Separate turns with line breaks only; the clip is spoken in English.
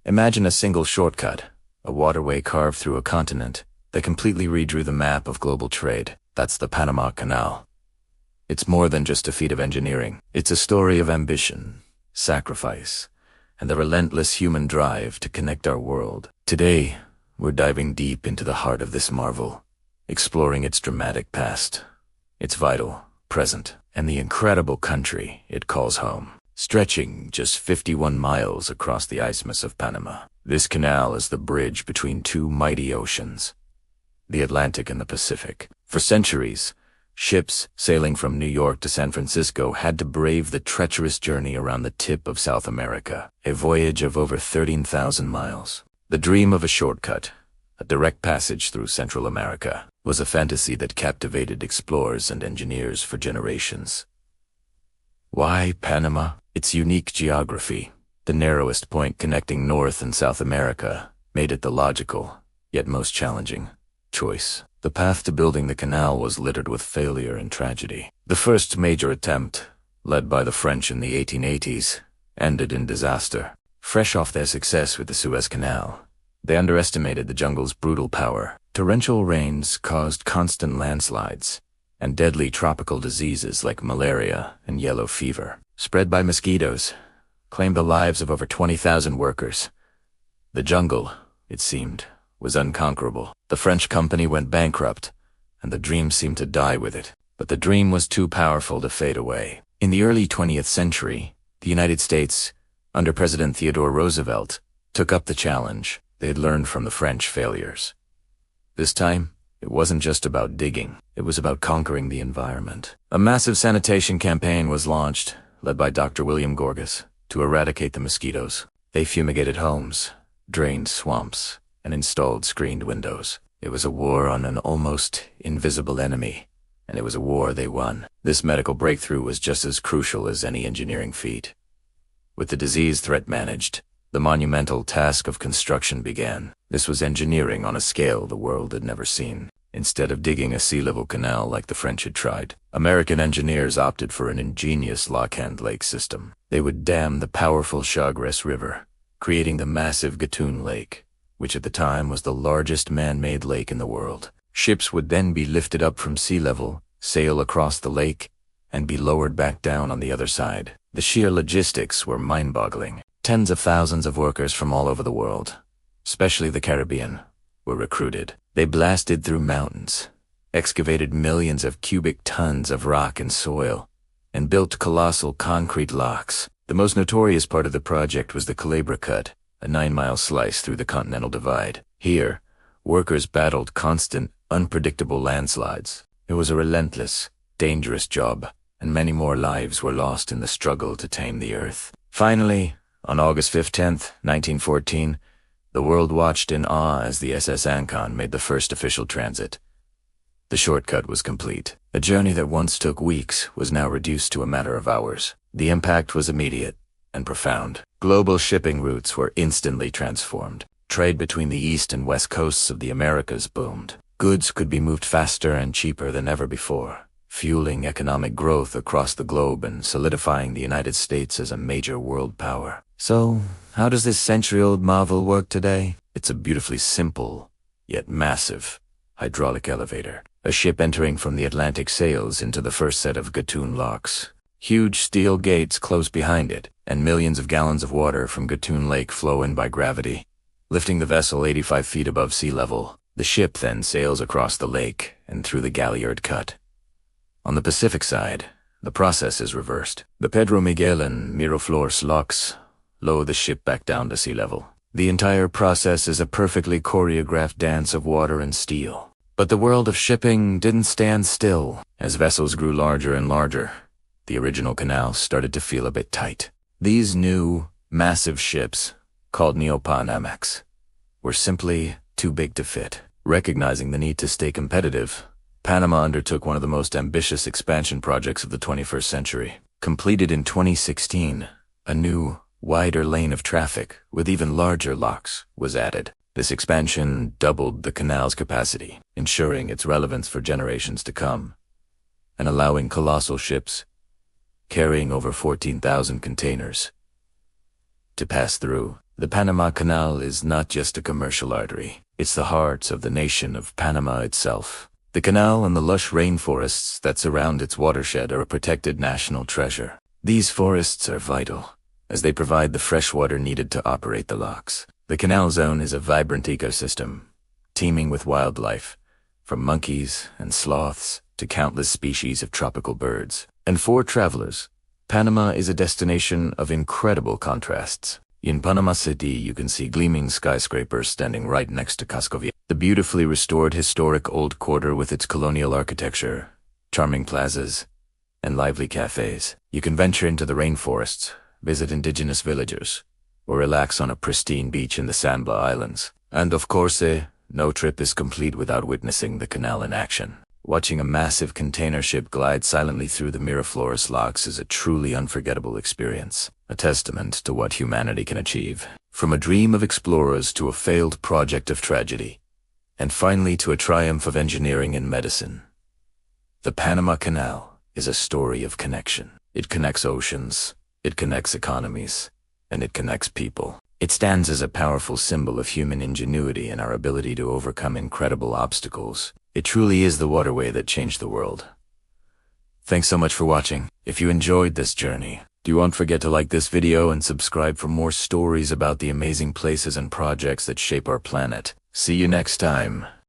Imagine a single shortcut, a waterway carved through a continent that completely redrew the map of global trade. That's the Panama Canal. It's more than just a feat of engineering. It's a story of ambition, sacrifice, and the relentless human drive to connect our world. Today, we're diving deep into the heart of this marvel, exploring its dramatic past, its vital present, and the incredible country it calls home. Stretching just 51 miles across the Isthmus of Panama, this canal is the bridge between two mighty oceans, the Atlantic and the Pacific. For centuries, ships sailing from New York to San Francisco had to brave the treacherous journey around the tip of South America, a voyage of over 13,000 miles. The dream of a shortcut, a direct passage through Central America, was a fantasy that captivated explorers and engineers for generations. Why Panama? Its unique geography, the narrowest point connecting North and South America, made it the logical, yet most challenging, choice. The path to building the canal was littered with failure and tragedy. The first major attempt, led by the French in the 1880s, ended in disaster. Fresh off their success with the Suez Canal, they underestimated the jungle's brutal power. Torrential rains caused constant landslides, and deadly tropical diseases like malaria and yellow fever, spread by mosquitoes, claimed the lives of over 20,000 workers. The jungle, it seemed, was unconquerable. The French company went bankrupt, and the dream seemed to die with it. But the dream was too powerful to fade away. In the early 20th century, the United States, under President Theodore Roosevelt, took up the challenge they had learned from the French failures. This time, it wasn't just about digging. It was about conquering the environment. A massive sanitation campaign was launched, led by Dr. William Gorgas, to eradicate the mosquitoes. They fumigated homes, drained swamps, and installed screened windows. It was a war on an almost invisible enemy, and it was a war they won. This medical breakthrough was just as crucial as any engineering feat. With the disease threat managed, the monumental task of construction began. This was engineering on a scale the world had never seen. Instead of digging a sea-level canal like the French had tried, American engineers opted for an ingenious Lockhand Lake system. They would dam the powerful Chagres River, creating the massive Gatun Lake, which at the time was the largest man-made lake in the world. Ships would then be lifted up from sea level, sail across the lake, and be lowered back down on the other side. The sheer logistics were mind-boggling. Tens of thousands of workers from all over the world, especially the Caribbean, were recruited. They blasted through mountains, excavated millions of cubic tons of rock and soil, and built colossal concrete locks. The most notorious part of the project was the Culebra Cut, a 9-mile slice through the Continental Divide. Here, workers battled constant, unpredictable landslides. It was a relentless, dangerous job, and many more lives were lost in the struggle to tame the earth. Finally, on August 10th, 1914, the world watched in awe as the SS Ancon made the first official transit. The shortcut was complete. A journey that once took weeks was now reduced to a matter of hours. The impact was immediate and profound. Global shipping routes were instantly transformed. Trade between the east and west coasts of the Americas boomed. Goods could be moved faster and cheaper than ever before, fueling economic growth across the globe and solidifying the United States as a major world power. So, how does this century-old marvel work today? It's a beautifully simple, yet massive, hydraulic elevator. A ship entering from the Atlantic sails into the first set of Gatun locks. Huge steel gates close behind it, and millions of gallons of water from Gatun Lake flow in by gravity, lifting the vessel 85 feet above sea level. The ship then sails across the lake and through the Galliard Cut. On the Pacific side, the process is reversed. The Pedro Miguel and Miraflores locks lower the ship back down to sea level. The entire process is a perfectly choreographed dance of water and steel. But the world of shipping didn't stand still. As vessels grew larger and larger, the original canal started to feel a bit tight. These new, massive ships, called Neopanamax, were simply too big to fit. Recognizing the need to stay competitive, Panama undertook one of the most ambitious expansion projects of the 21st century. Completed in 2016, a new, wider lane of traffic with even larger locks was added. This expansion doubled the canal's capacity, ensuring its relevance for generations to come, and allowing colossal ships, carrying over 14,000 containers, to pass through. The Panama Canal is not just a commercial artery. It's the heart of the nation of Panama itself. The canal and the lush rainforests that surround its watershed are a protected national treasure. These forests are vital, as they provide the fresh water needed to operate the locks. The canal zone is a vibrant ecosystem, teeming with wildlife, from monkeys and sloths to countless species of tropical birds. And for travelers, Panama is a destination of incredible contrasts. In Panama City, you can see gleaming skyscrapers standing right next to Cascovia, the beautifully restored historic old quarter with its colonial architecture, charming plazas, and lively cafes. You can venture into the rainforests, visit indigenous villagers, or relax on a pristine beach in the Sandbla Islands. And of course, no trip is complete without witnessing the canal in action. Watching a massive container ship glide silently through the Miraflores locks is a truly unforgettable experience, a testament to what humanity can achieve. From a dream of explorers to a failed project of tragedy, and finally to a triumph of engineering and medicine. The Panama Canal is a story of connection. It connects oceans, it connects economies, and it connects people. It stands as a powerful symbol of human ingenuity and our ability to overcome incredible obstacles. It truly is the waterway that changed the world. Thanks so much for watching. If you enjoyed this journey, don't forget to like this video and subscribe for more stories about the amazing places and projects that shape our planet. See you next time.